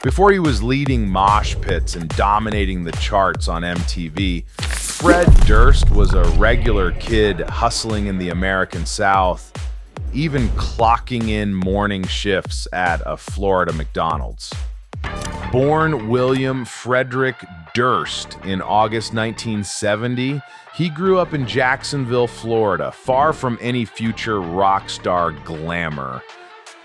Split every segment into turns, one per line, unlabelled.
Before he was leading mosh pits and dominating the charts on MTV, Fred Durst was a regular kid hustling in the American South, even clocking in morning shifts at a Florida McDonald's. Born William Frederick Durst in August 1970, he grew up in Jacksonville, Florida, far from any future rock star glamour.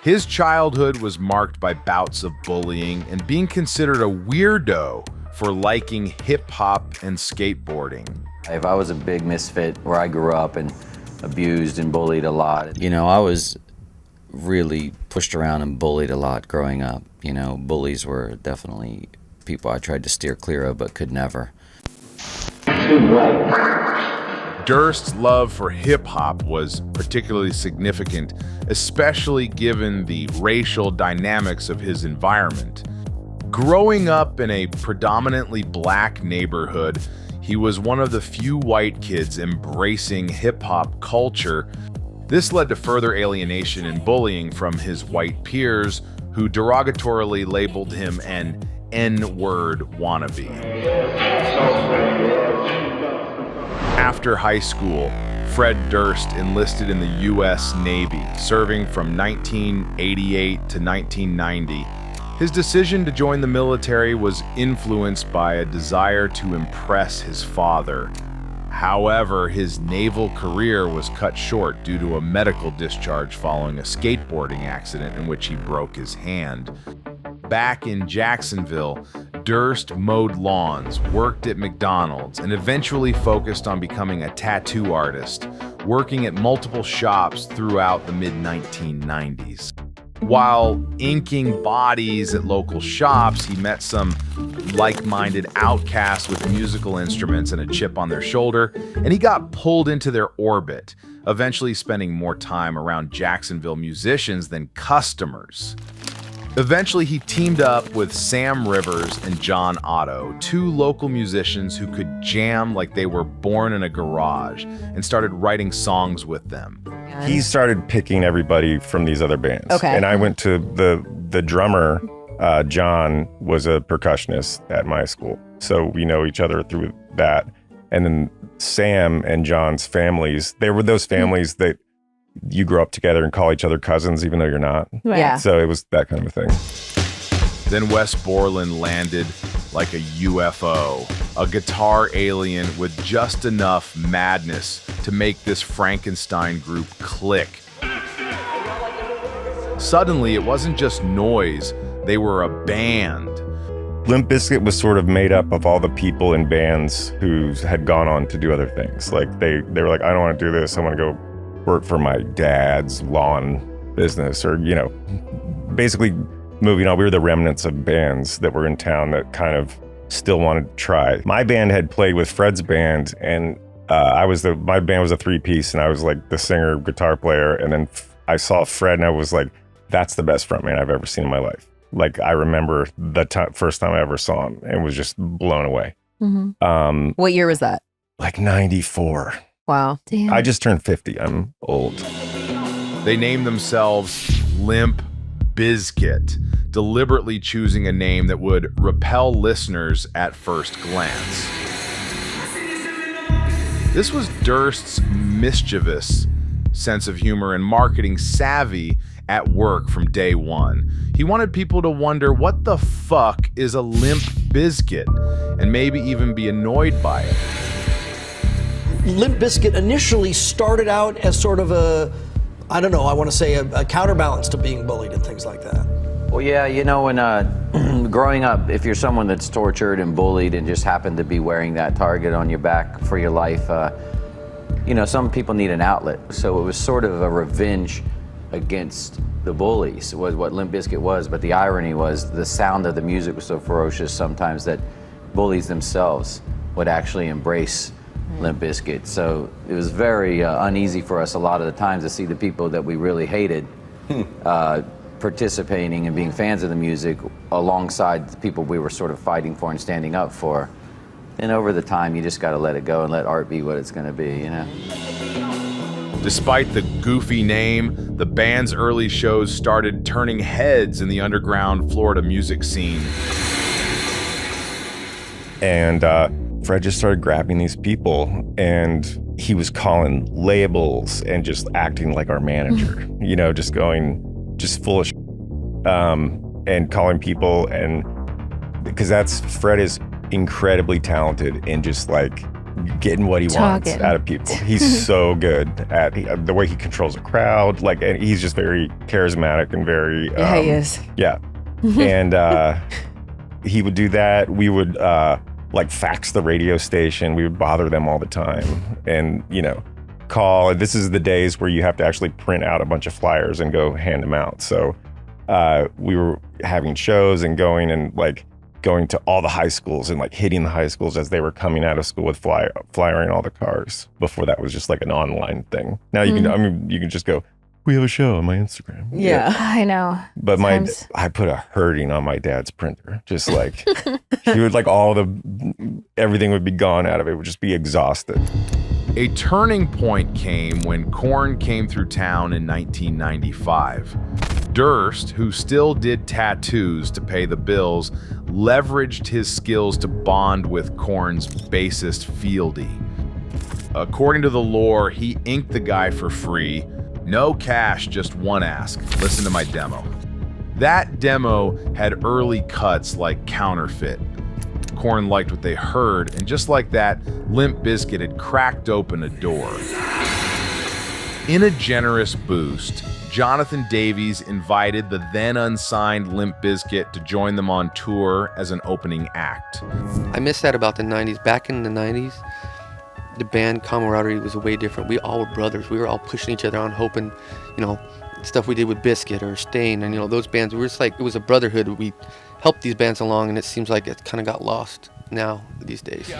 His childhood was marked by bouts of bullying and being considered a weirdo for liking hip-hop and skateboarding.
If I was a big misfit where I grew up and abused and bullied a lot. You know, I was really pushed around and bullied a lot growing up. You know, bullies were definitely people I tried to steer clear of but could never.
Durst's love for hip-hop was particularly significant, especially given the racial dynamics of his environment. Growing up in a predominantly black neighborhood, he was one of the few white kids embracing hip-hop culture. This led to further alienation and bullying from his white peers, who derogatorily labeled him an N-word wannabe. After high school, Fred Durst enlisted in the U.S. Navy, serving from 1988 to 1990. His decision to join the military was influenced by a desire to impress his father. However, his naval career was cut short due to a medical discharge following a skateboarding accident in which he broke his hand. Back in Jacksonville, Durst mowed lawns, worked at McDonald's, and eventually focused on becoming a tattoo artist, working at multiple shops throughout the mid-1990s. While inking bodies at local shops, he met some like-minded outcasts with musical instruments and a chip on their shoulder, and he got pulled into their orbit, eventually spending more time around Jacksonville musicians than customers. Eventually, he teamed up with Sam Rivers and John Otto, two local musicians who could jam like they were born in a garage, and started writing songs with them.
He started picking everybody from these other bands.
Okay.
And I went to the drummer, John, was a percussionist at my school. So we know each other through that. And then Sam and John's families, they were those families that you grow up together and call each other cousins, even though you're not.
Yeah.
So it was that kind of a thing.
Then Wes Borland landed like a UFO, a guitar alien with just enough madness to make this Frankenstein group click. Suddenly, it wasn't just noise, they were a band.
Limp Bizkit was sort of made up of all the people in bands who had gone on to do other things. Like they were like, I don't want to do this, I want to go work for my dad's lawn business, or, you know, basically moving on. We were the remnants of bands that were in town that kind of still wanted to try. My band had played with Fred's band, and my band was a three-piece, and I was like the singer, guitar player, and then I saw Fred, and I was like, that's the best frontman I've ever seen in my life. Like, I remember the first time I ever saw him and was just blown away.
Mm-hmm. What year was that?
Like 94.
Wow. Damn.
I just turned 50. I'm old.
They named themselves Limp Bizkit, deliberately choosing a name that would repel listeners at first glance. This was Durst's mischievous sense of humor and marketing savvy at work from day one. He wanted people to wonder, what the fuck is a Limp Bizkit? And maybe even be annoyed by it.
Limp Bizkit initially started out as sort of a counterbalance to being bullied and things like that.
Well, yeah, you know, when growing up, if you're someone that's tortured and bullied and just happened to be wearing that target on your back for your life, you know, some people need an outlet. So it was sort of a revenge against the bullies, was what Limp Bizkit was. But the irony was the sound of the music was so ferocious sometimes that bullies themselves would actually embrace Limp Bizkit. So it was very uneasy for us a lot of the times to see the people that we really hated participating and being fans of the music alongside the people we were sort of fighting for and standing up for. And over the time, you just got to let it go and let art be what it's going to be, you know?
Despite the goofy name, the band's early shows started turning heads in the underground Florida music scene.
And Fred just started grabbing these people, and he was calling labels and just acting like our manager, just full of and calling people. And because Fred is incredibly talented in just like getting what he wants out of people. He's so good at the way he controls a crowd. Like, and he's just very charismatic and very
he is.
Yeah. And he would do that. We would like fax the radio station. We would bother them all the time, and call. This is the days where you have to actually print out a bunch of flyers and go hand them out. So we were having shows and going to all the high schools and like hitting the high schools as they were coming out of school with flyering all the cars. Before that was just like an online thing. Now you can, you can just go, we have a show on my Instagram.
Yeah. I know.
But I put a hurting on my dad's printer. Just like, he would like everything would be gone out of it. It would just be exhausted.
A turning point came when Korn came through town in 1995. Durst, who still did tattoos to pay the bills, leveraged his skills to bond with Korn's bassist Fieldy. According to the lore, he inked the guy for free. No cash, just one ask. Listen to my demo. That demo had early cuts like Counterfeit. Korn liked what they heard, and just like that, Limp Bizkit had cracked open a door. In a generous boost, Jonathan Davies invited the then unsigned Limp Bizkit to join them on tour as an opening act.
I miss that about the 90s. Back in the 90s, the band camaraderie was way different. We all were brothers. We were all pushing each other on, hoping, stuff we did with Bizkit or Stain, and those bands, we were just like, it was a brotherhood. We helped these bands along, and it seems like it kind of got lost now these days.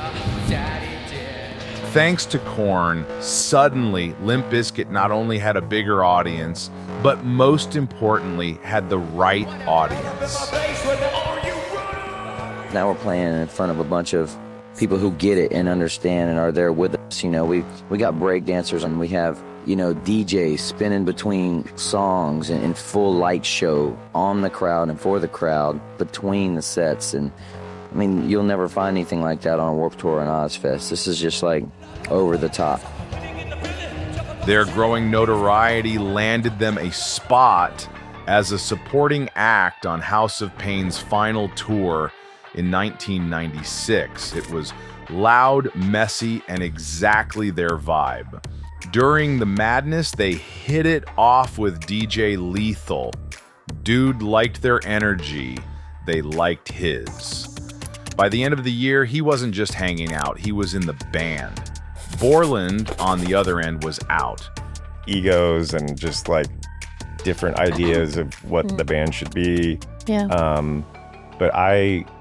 Thanks to Korn, suddenly Limp Bizkit not only had a bigger audience, but most importantly, had the right audience.
Now we're playing in front of a bunch of people who get it and understand and are there with us. We got break dancers, and we have DJs spinning between songs and in full light show on the crowd and for the crowd between the sets. And I mean, you'll never find anything like that on a Warped Tour and Ozfest. This is just like over the top.
Their growing notoriety landed them a spot as a supporting act on House of Pain's final tour in 1996. It was loud, messy, and exactly their vibe. During the madness, they hit it off with DJ Lethal. Dude liked their energy. They liked his. By the end of the year, he wasn't just hanging out, he was in the band. Borland, on the other end, was out.
Egos and just like different ideas of what the band should be.
Yeah.
But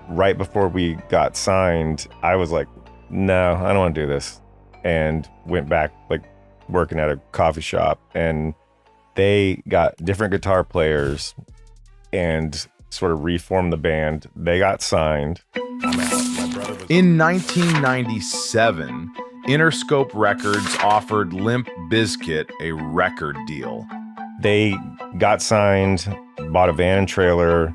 right before we got signed, I was like, no, I don't want to do this. And went back, like, working at a coffee shop, and they got different guitar players and sort of reformed the band. They got signed.
In 1997, Interscope Records offered Limp Bizkit a record deal.
They got signed, bought a van and trailer,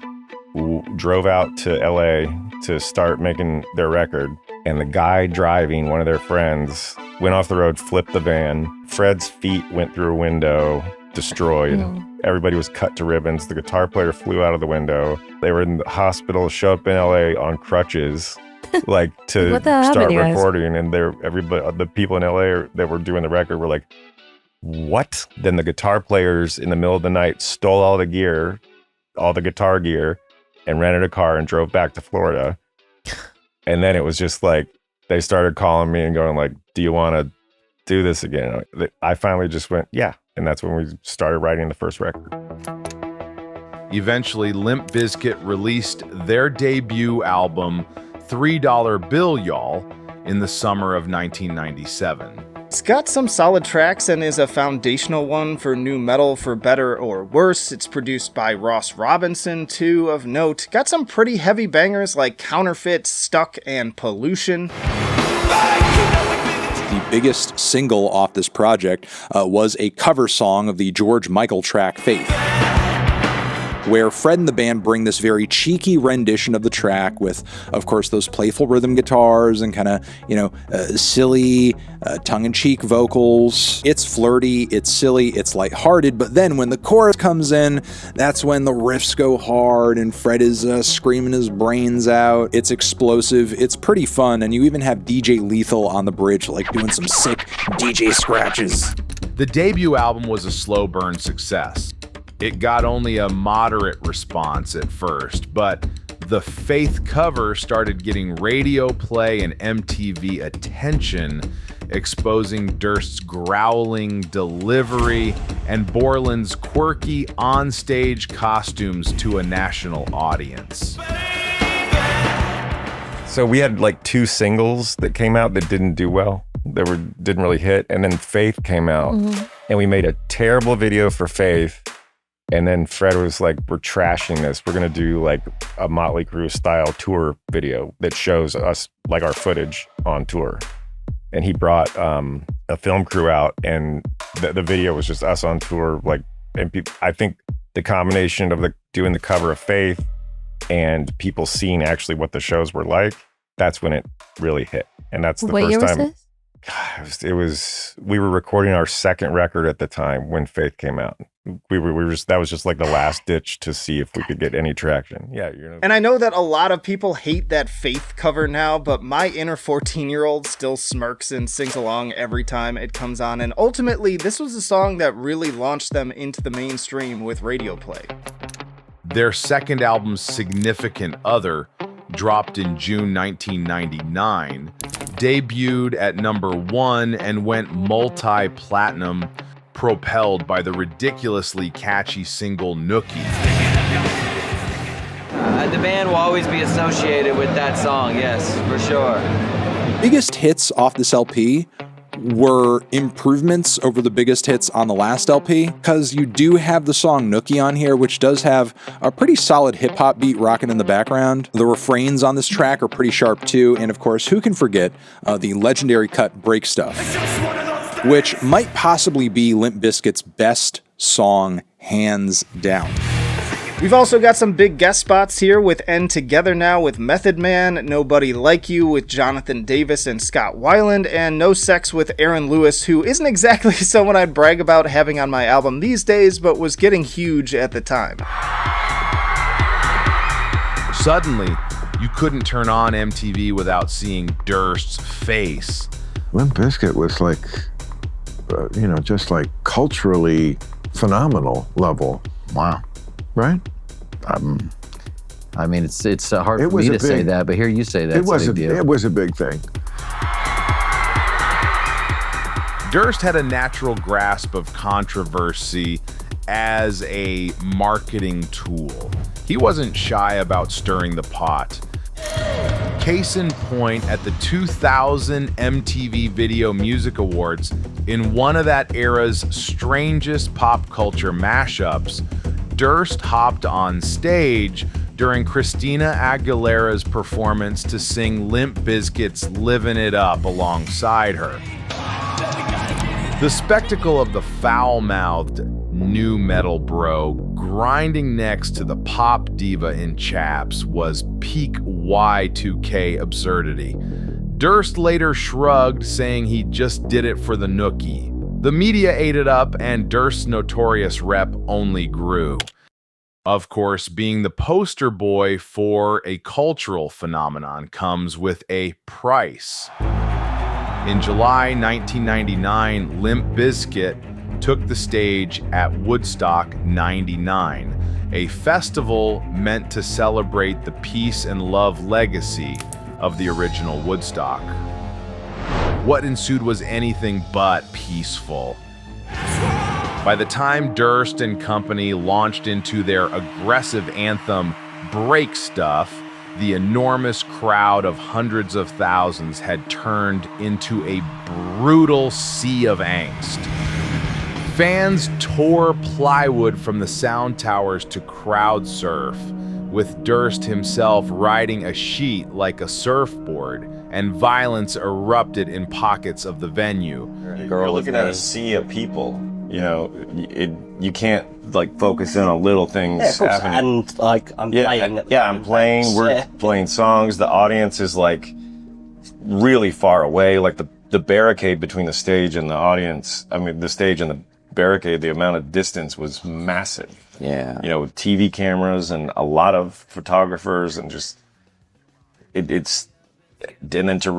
drove out to LA to start making their record. And the guy driving, one of their friends, went off the road, flipped the van. Fred's feet went through a window, destroyed. Everybody was cut to ribbons. The guitar player flew out of the window. They were in the hospital, showed up in LA on crutches, like to start recording. And everybody, the people in LA that were doing the record were like, what? Then the guitar players in the middle of the night stole all the gear, all the guitar gear, and rented a car and drove back to Florida. And then it was just like, they started calling me and going like, do you want to do this again? I finally just went, yeah. And that's when we started writing the first record.
Eventually, Limp Bizkit released their debut album, $3 Bill Y'all, in the summer of 1997.
It's got some solid tracks and is a foundational one for nu metal for better or worse. It's produced by Ross Robinson, too, of note. Got some pretty heavy bangers like Counterfeit, Stuck, and Pollution.
Deep biggest single off this project was a cover song of the George Michael track Faith, where Fred and the band bring this very cheeky rendition of the track with, of course, those playful rhythm guitars and kind of, silly, tongue-in-cheek vocals. It's flirty, it's silly, it's lighthearted, but then when the chorus comes in, that's when the riffs go hard and Fred is screaming his brains out. It's explosive, it's pretty fun, and you even have DJ Lethal on the bridge, like doing some sick DJ scratches.
The debut album was a slow burn success. It got only a moderate response at first, but the Faith cover started getting radio play and MTV attention, exposing Durst's growling delivery and Borland's quirky onstage costumes to a national audience.
So we had like 2 singles that came out that didn't do well, didn't really hit, and then Faith came out, and we made a terrible video for Faith. And then Fred was like, we're trashing this. We're going to do like a Motley Crue style tour video that shows us like our footage on tour. And he brought a film crew out, and the video was just us on tour. Like, and I think the combination of doing the cover of Faith and people seeing actually what the shows were like, that's when it really hit. And that's the
what
first
year
time.
Was this?
We were recording our second record at the time when Faith came out. That was just like the last ditch to see if we could get any traction. Yeah,
And I know that a lot of people hate that Faith cover now, but my inner 14-year-old still smirks and sings along every time it comes on. And ultimately, this was a song that really launched them into the mainstream with radio play.
Their second album, Significant Other, dropped in June 1999, debuted at number 1 and went multi-platinum, propelled by the ridiculously catchy single Nookie.
The band will always be associated with that song, yes, for sure.
Biggest hits off this LP were improvements over the biggest hits on the last LP, because you do have the song Nookie on here, which does have a pretty solid hip-hop beat rocking in the background. The refrains on this track are pretty sharp too, and of course, who can forget the legendary cut Break Stuff, which might possibly be Limp Bizkit's best song, hands down.
We've also got some big guest spots here with End Together Now with Method Man, Nobody Like You with Jonathan Davis and Scott Weiland, and No Sex with Aaron Lewis, who isn't exactly someone I'd brag about having on my album these days, but was getting huge at the time.
Suddenly, you couldn't turn on MTV without seeing Durst's face.
Limp Bizkit was like, just like culturally phenomenal level.
Wow.
Right?
I mean, it's hard for me to say that, but hear you say that.
It was a big thing.
Durst had a natural grasp of controversy as a marketing tool. He wasn't shy about stirring the pot. Case in point, at the 2000 MTV Video Music Awards, in one of that era's strangest pop culture mashups, Durst hopped on stage during Christina Aguilera's performance to sing Limp Bizkit's Livin' It Up alongside her. The spectacle of the foul-mouthed nu metal bro grinding next to the pop diva in chaps was peak Y2K absurdity. Durst later shrugged, saying he just did it for the nookie. The media ate it up, and Durst's notorious rep only grew. Of course, being the poster boy for a cultural phenomenon comes with a price. In July 1999, Limp Bizkit took the stage at Woodstock 99, a festival meant to celebrate the peace and love legacy of the original Woodstock. What ensued was anything but peaceful. By the time Durst and company launched into their aggressive anthem, Break Stuff, the enormous crowd of hundreds of thousands had turned into a brutal sea of angst. Fans tore plywood from the sound towers to crowd surf, with Durst himself riding a sheet like a surfboard and violence erupted in pockets of the venue.
You're looking at a sea of people. You know, you can't like focus in on little things.
Yeah, of course.
happening.
And like I'm playing.
Yeah, I'm playing. We're playing songs. The audience is like really far away. Like the barricade between the stage and the audience. I mean, the stage and the barricade. The amount of distance was massive.
Yeah.
You know, with TV cameras and a lot of photographers, and just it's then to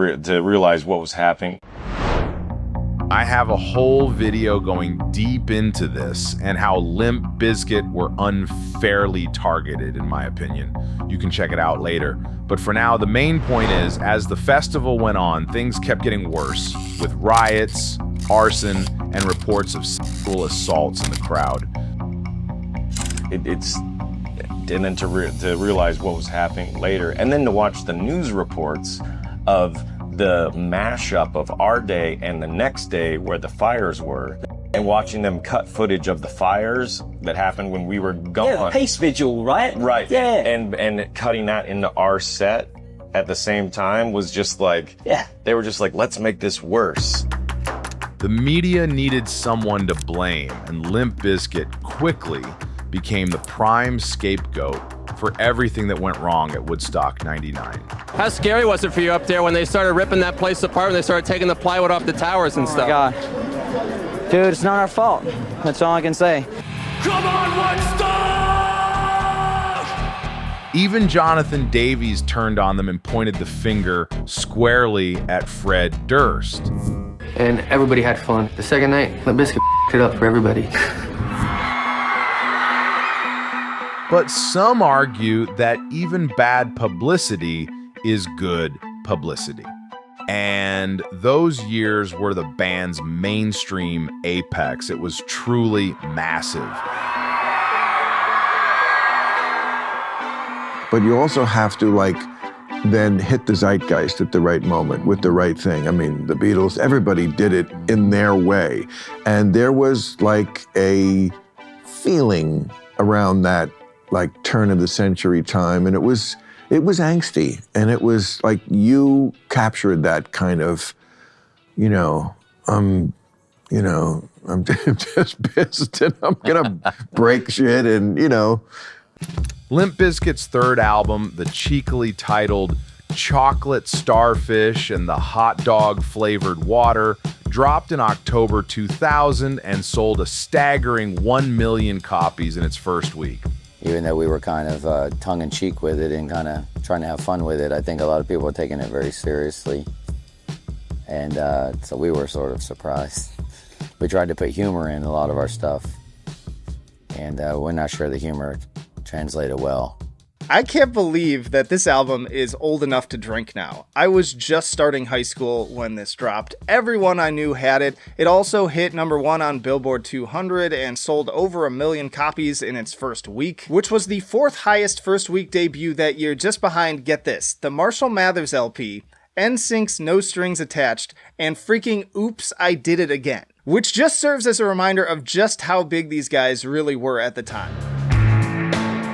realize what was happening.
I have a whole video going deep into this and how Limp Bizkit were unfairly targeted, in my opinion. You can check it out later. But for now, the main point is, as the festival went on, things kept getting worse, with riots, arson, and reports of sexual assaults in the crowd.
And then to realize what was happening later, and then to watch the news reports of the mashup of our day and the next day where the fires were, and watching them cut footage of the fires that happened when we were gone.
Yeah, the peace vigil, right?
Right.
Yeah.
And cutting that into our set at the same time was just like,
yeah.
They were just like, let's make this worse.
The media needed someone to blame, and Limp Bizkit quickly became the prime scapegoat for everything that went wrong at Woodstock 99.
How scary was it for you up there when they started ripping that place apart, when they started taking the plywood off the towers and stuff?
Oh my God. Dude, it's not our fault. That's all I can say.
Come on, Woodstock!
Even Jonathan Davies turned on them and pointed the finger squarely at Fred Durst.
And everybody had fun. The second night, Limp Bizkit it up for everybody.
But some argue that even bad publicity is good publicity. And those years were the band's mainstream apex. It was truly massive.
But you also have to then hit the zeitgeist at the right moment with the right thing. I mean, the Beatles, everybody did it in their way. And there was a feeling around that turn of the century time, and it was angsty, and it was you captured that kind of, I'm just pissed and I'm gonna break shit, and
Limp Bizkit's third album, the cheekily titled Chocolate Starfish and the Hot Dog Flavored Water, dropped in October 2000 and sold a staggering 1 million copies in its first week.
Even though we were kind of tongue-in-cheek with it and kind of trying to have fun with it, I think a lot of people were taking it very seriously. And so we were sort of surprised. We tried to put humor in a lot of our stuff, and we're not sure the humor translated well.
I can't believe that this album is old enough to drink now. I was just starting high school when this dropped. Everyone I knew had it. It also hit #1 on Billboard 200 and sold over 1 million copies in its first week, which was the 4th highest first week debut that year, just behind, get this, the Marshall Mathers LP, NSYNC's No Strings Attached, and freaking Oops, I Did It Again, which just serves as a reminder of just how big these guys really were at the time.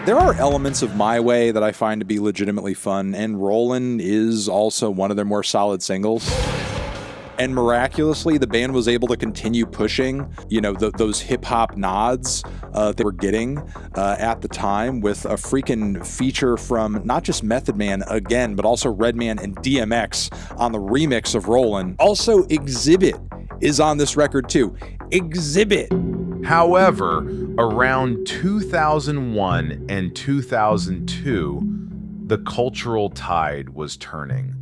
There are elements of My Way that I find to be legitimately fun, and Rollin' is also one of their more solid singles. And miraculously, the band was able to continue pushing, those hip-hop nods they were getting at the time, with a freaking feature from not just Method Man again, but also Redman and DMX on the remix of Rollin'. Also, Exhibit is on this record too. Exhibit!
However, around 2001 and 2002, the cultural tide was turning.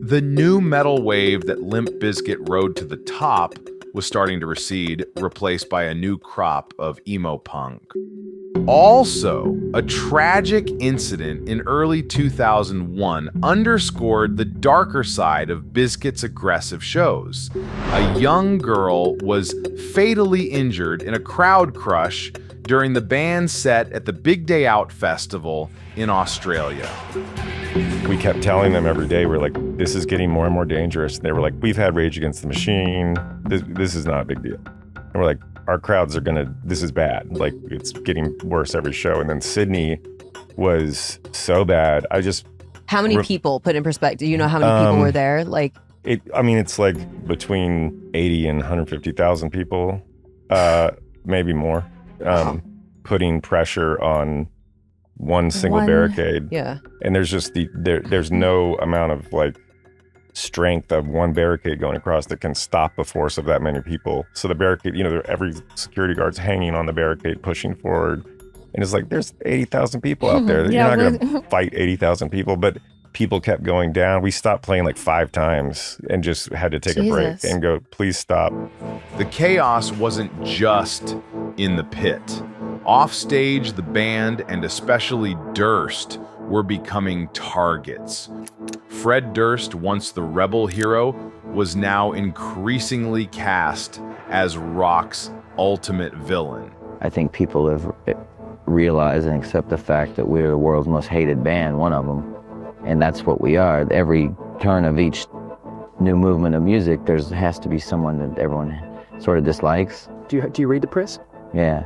The new metal wave that Limp Bizkit rode to the top was starting to recede, replaced by a new crop of emo punk. Also, a tragic incident in early 2001 underscored the darker side of Bizkit's aggressive shows. A young girl was fatally injured in a crowd crush during the band's set at the Big Day Out Festival in Australia.
We kept telling them every day, we're like, this is getting more and more dangerous. And they were like, we've had Rage Against the Machine. This is not a big deal. And we're like, our crowds are this is bad. It's getting worse every show. And then Sydney was so bad.
How many people, put in perspective? You know how many people were there? Like,
it's like between 80 and 150,000 people, maybe more, putting pressure on one single barricade.
Yeah.
And there's just there's no amount of like strength of one barricade going across that can stop the force of that many people. So the barricade, every security guard's hanging on the barricade, pushing forward. And it's like, there's 80,000 people out there. You're not going to fight 80,000 people, but people kept going down. We stopped playing like 5 times and just had to take a break and go, please stop.
The chaos wasn't just in the pit. Offstage, the band, and especially Durst, were becoming targets. Fred Durst, once the rebel hero, was now increasingly cast as rock's ultimate villain.
I think people have realized and accept the fact that we're the world's most hated band, one of them. And that's what we are. Every turn of each new movement of music, there has to be someone that everyone sort of dislikes.
Do you read the press?
Yeah.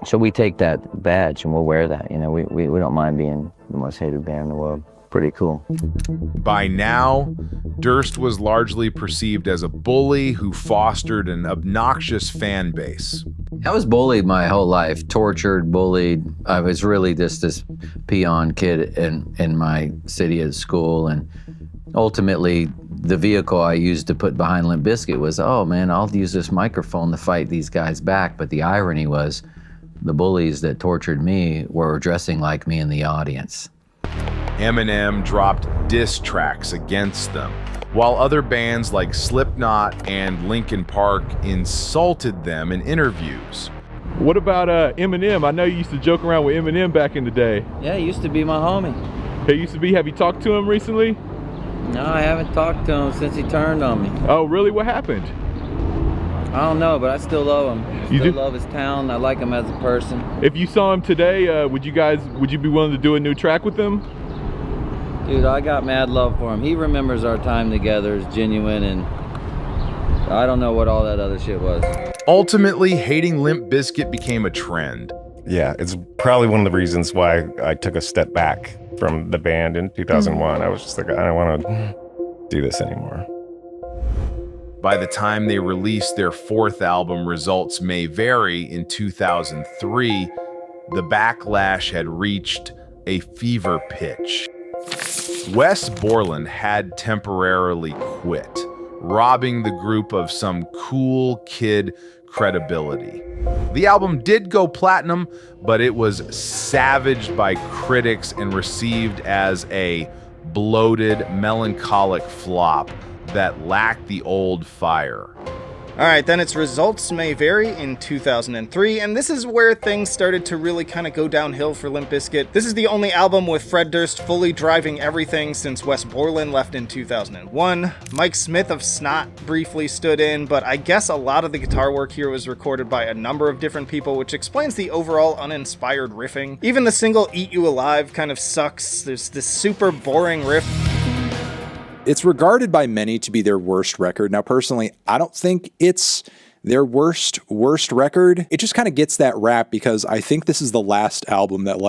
So we take that badge and we'll wear that. We don't mind being the most hated band in the world. Pretty cool.
By now, Durst was largely perceived as a bully who fostered an obnoxious fan base.
I was bullied my whole life, tortured, bullied. I was really just this peon kid in my city at school. And ultimately, the vehicle I used to put behind Limp Bizkit was, oh man, I'll use this microphone to fight these guys back. But the irony was, the bullies that tortured me were dressing like me in the audience.
Eminem dropped diss tracks against them, while other bands like Slipknot and Linkin Park insulted them in interviews.
What about Eminem? I know you used to joke around with Eminem back in the day.
Yeah, he used to be my homie.
He used to be. Have you talked to him recently?
No, I haven't talked to him since he turned on me.
Oh, really? What happened?
I don't know, but I still love him. I still love his talent. I like him as a person.
If you saw him today, would you be willing to do a new track with him?
Dude, I got mad love for him. He remembers our time together as genuine, and I don't know what all that other shit was.
Ultimately, hating Limp Bizkit became a trend.
Yeah, it's probably one of the reasons why I took a step back from the band in 2001. I was just like, I don't want to do this anymore.
By the time they released their 4th album, Results May Vary, in 2003, the backlash had reached a fever pitch. Wes Borland had temporarily quit, robbing the group of some cool kid credibility. The album did go platinum, but it was savaged by critics and received as a bloated, melancholic flop that lacked the old fire.
Alright, then its Results May Vary in 2003, and this is where things started to really kind of go downhill for Limp Bizkit. This is the only album with Fred Durst fully driving everything since Wes Borland left in 2001. Mike Smith of Snot briefly stood in, but I guess a lot of the guitar work here was recorded by a number of different people, which explains the overall uninspired riffing. Even the single Eat You Alive kind of sucks. There's this super boring riff.
It's regarded by many to be their worst record. Now, personally, I don't think it's their worst record. It just kind of gets that rap because I think this is the last album that,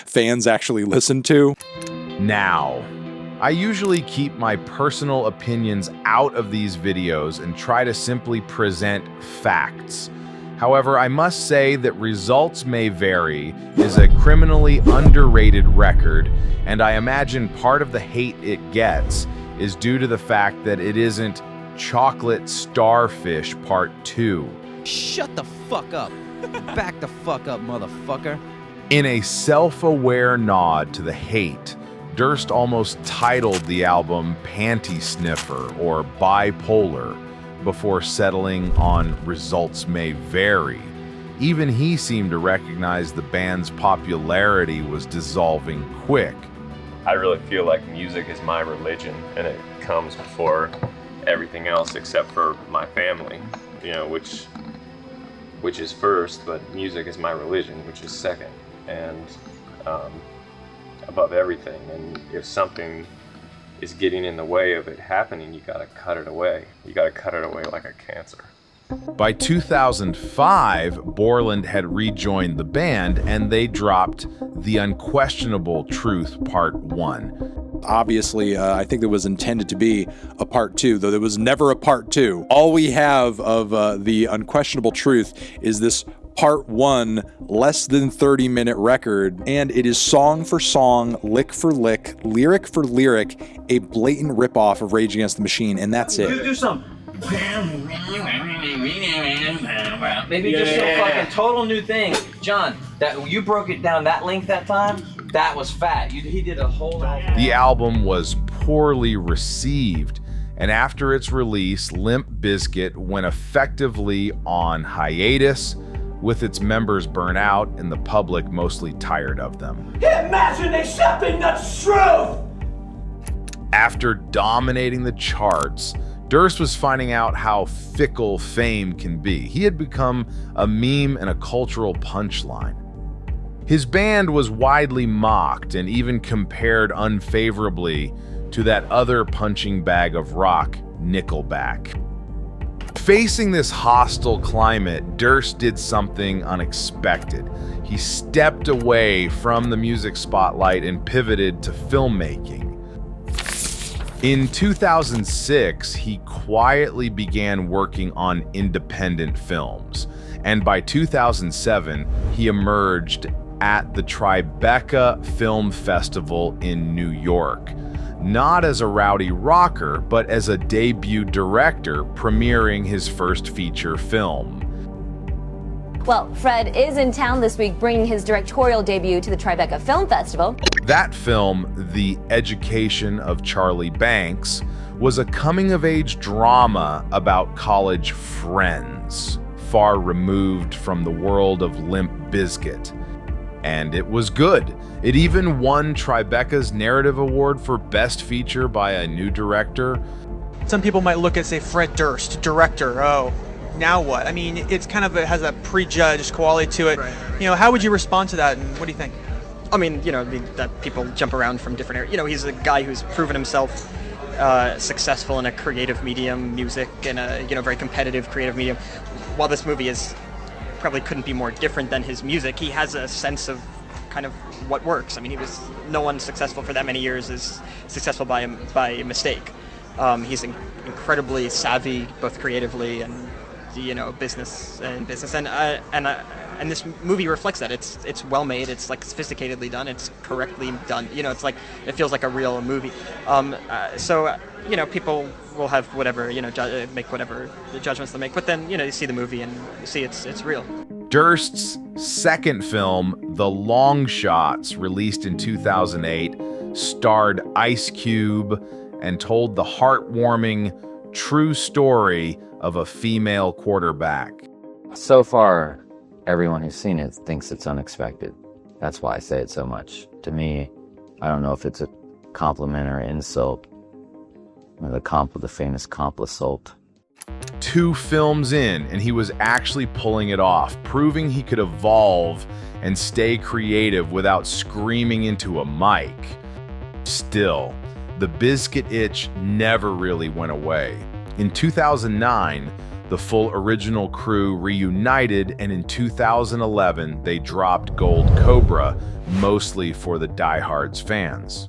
fans actually listen to.
Now, I usually keep my personal opinions out of these videos and try to simply present facts. However, I must say that Results May Vary is a criminally underrated record, and I imagine part of the hate it gets is due to the fact that it isn't Chocolate Starfish Part 2.
Shut the fuck up. Back the fuck up, motherfucker.
In a self-aware nod to the hate, Durst almost titled the album Panty Sniffer or Bipolar, before settling on Results May Vary. Even he seemed to recognize the band's popularity was dissolving quick.
I really feel like music is my religion, and it comes before everything else except for my family, which is first, but music is my religion, which is second, and above everything. And if something is getting in the way of it happening, you gotta cut it away. You gotta cut it away like a cancer.
By 2005, Borland had rejoined the band, and they dropped The Unquestionable Truth Part 1.
Obviously, I think there was intended to be a part 2, though there was never a part 2. All we have of The Unquestionable Truth is this part 1, less than 30-minute record, and it is song for song, lick for lick, lyric for lyric, a blatant ripoff of Rage Against the Machine, and that's it.
Do some. Maybe just some fucking total new thing. John, that you broke it down that length that time, that was fat. He did a whole album.
The album was poorly received, and after its release, Limp Bizkit went effectively on hiatus, with its members burnt out and the public mostly tired of them.
Imagine accepting the truth!
After dominating the charts, Durst was finding out how fickle fame can be. He had become a meme and a cultural punchline. His band was widely mocked and even compared unfavorably to that other punching bag of rock, Nickelback. Facing this hostile climate, Durst did something unexpected. He stepped away from the music spotlight and pivoted to filmmaking. In 2006, he quietly began working on independent films, and by 2007, he emerged at the Tribeca Film Festival in New York, not as a rowdy rocker, but as a debut director premiering his first feature film.
Well, Fred is in town this week bringing his directorial debut to the Tribeca Film Festival.
That film, The Education of Charlie Banks, was a coming-of-age drama about college friends, far removed from the world of Limp Bizkit. And it was good. It even won Tribeca's Narrative Award for Best Feature by a New Director.
Some people might look at, say, Fred Durst, director, oh, now what? I mean, it's kind of has a prejudged quality to it. Right. You know, how would you respond to that, and what do you think?
I mean, that people jump around from different areas. He's a guy who's proven himself successful in a creative medium, music, and a very competitive creative medium. While this movie probably couldn't be more different than his music, he has a sense of kind of what works. I mean, no one successful for that many years is successful by mistake. He's incredibly savvy, both creatively and business, and this movie reflects that. It's well made. It's like sophisticatedly done. It's correctly done. It's like it feels like a real movie. So people will have whatever make whatever the judgments they make. But then you see the movie and you see it's real.
Durst's second film, The Long Shots, released in 2008, starred Ice Cube and told the heartwarming, true story of a female quarterback.
So far, everyone who's seen it thinks it's unexpected. That's why I say it so much. To me, I don't know if it's a compliment or insult, or the famous complisult.
2 films in, and he was actually pulling it off, proving he could evolve and stay creative without screaming into a mic. Still, the Bizkit itch never really went away. In 2009, the full original crew reunited, and in 2011, they dropped Gold Cobra, mostly for the diehards fans.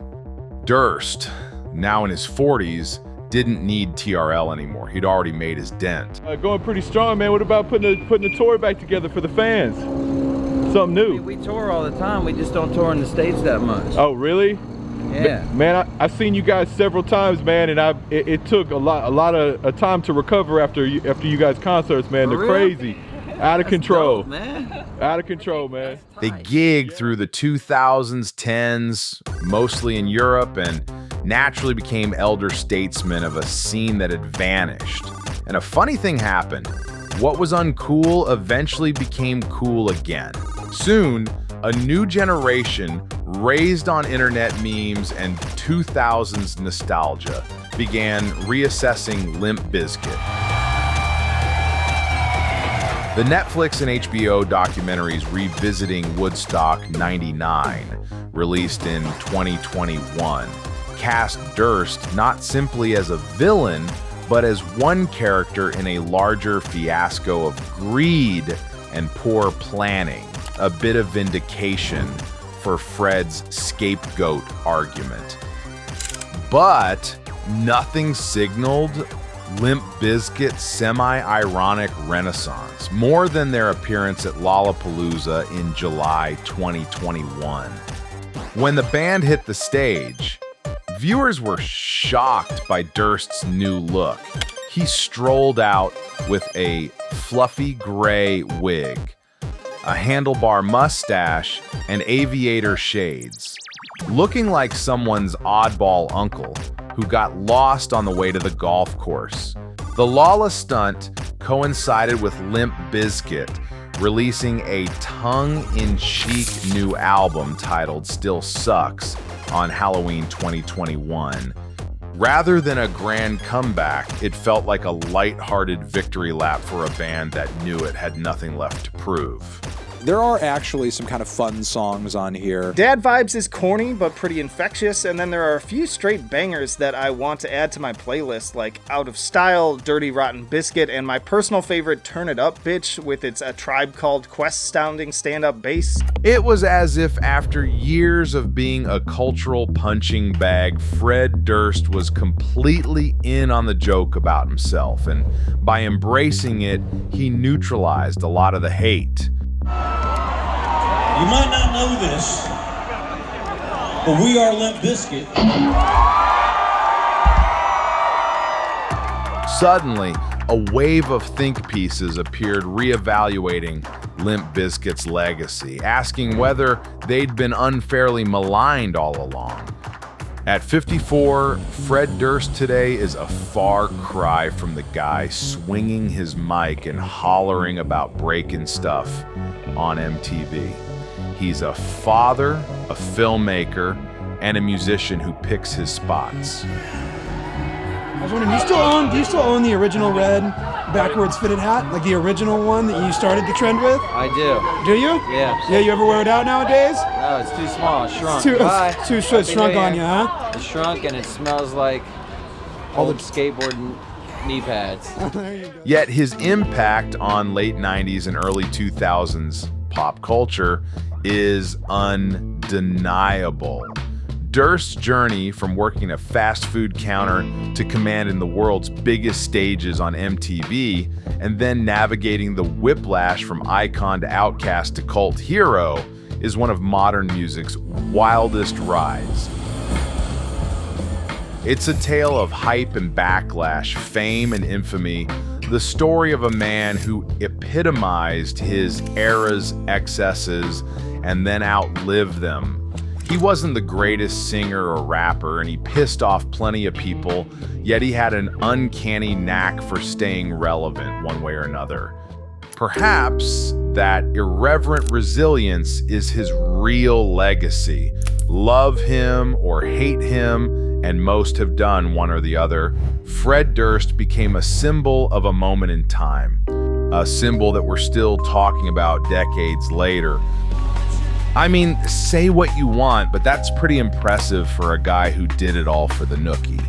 Durst, now in his 40s, didn't need TRL anymore. He'd already made his dent.
Going pretty strong, man. What about putting a tour back together for the fans? Something new.
I mean, we tour all the time. We just don't tour in the States that much.
Oh, really?
Yeah.
Man, I've seen you guys several times, man, and it took a lot of time to recover after you guys' concerts, man. They're crazy. Out of control.
Dope, man.
Out of control, man.
They gigged through the 2000s, 10s, mostly in Europe, and naturally became elder statesmen of a scene that had vanished. And a funny thing happened. What was uncool eventually became cool again. Soon, a new generation, raised on internet memes and 2000s nostalgia, began reassessing Limp Bizkit. The Netflix and HBO documentaries revisiting Woodstock 99, released in 2021, cast Durst not simply as a villain, but as one character in a larger fiasco of greed and poor planning, a bit of vindication for Fred's scapegoat argument. But nothing signaled Limp Bizkit's semi-ironic renaissance, more than their appearance at Lollapalooza in July 2021. When the band hit the stage, viewers were shocked by Durst's new look. He strolled out with a fluffy gray wig, a handlebar mustache, and aviator shades, looking like someone's oddball uncle who got lost on the way to the golf course. The Lolla stunt coincided with Limp Bizkit releasing a tongue-in-cheek new album titled Still Sucks on Halloween 2021. Rather than a grand comeback, it felt like a lighthearted victory lap for a band that knew it had nothing left to prove.
There are actually some kind of fun songs on here.
Dad Vibes is corny but pretty infectious, and then there are a few straight bangers that I want to add to my playlist, like Out of Style, Dirty Rotten Biscuit, and my personal favorite Turn It Up Bitch with its A Tribe Called Quest-sounding stand-up bass.
It was as if after years of being a cultural punching bag, Fred Durst was completely in on the joke about himself, and by embracing it, he neutralized a lot of the hate.
You might not know this, but we are Limp Bizkit.
Suddenly, a wave of think pieces appeared reevaluating Limp Bizkit's legacy, asking whether they'd been unfairly maligned all along. At 54, Fred Durst today is a far cry from the guy swinging his mic and hollering about breaking stuff on MTV. He's a father, a filmmaker, and a musician who picks his spots.
I was wondering, do you still own the original red backwards fitted hat? Like the original one that you started the trend with?
I do.
Do you?
Yeah.
Yeah, you ever wear it out nowadays?
No, it's too small. It shrunk.
It's shrunk on you, huh?
It shrunk and it smells like old skateboard knee pads.
Yet his impact on late 90s and early 2000s pop culture is undeniable. Durst's journey from working a fast food counter to commanding the world's biggest stages on MTV, and then navigating the whiplash from icon to outcast to cult hero, is one of modern music's wildest rides. It's a tale of hype and backlash, fame and infamy, the story of a man who epitomized his era's excesses and then outlived them. He wasn't the greatest singer or rapper, and he pissed off plenty of people, yet he had an uncanny knack for staying relevant one way or another. Perhaps that irreverent resilience is his real legacy. Love him or hate him, and most have done one or the other, Fred Durst became a symbol of a moment in time, a symbol that we're still talking about decades later. I mean, say what you want, but that's pretty impressive for a guy who did it all for the nookie.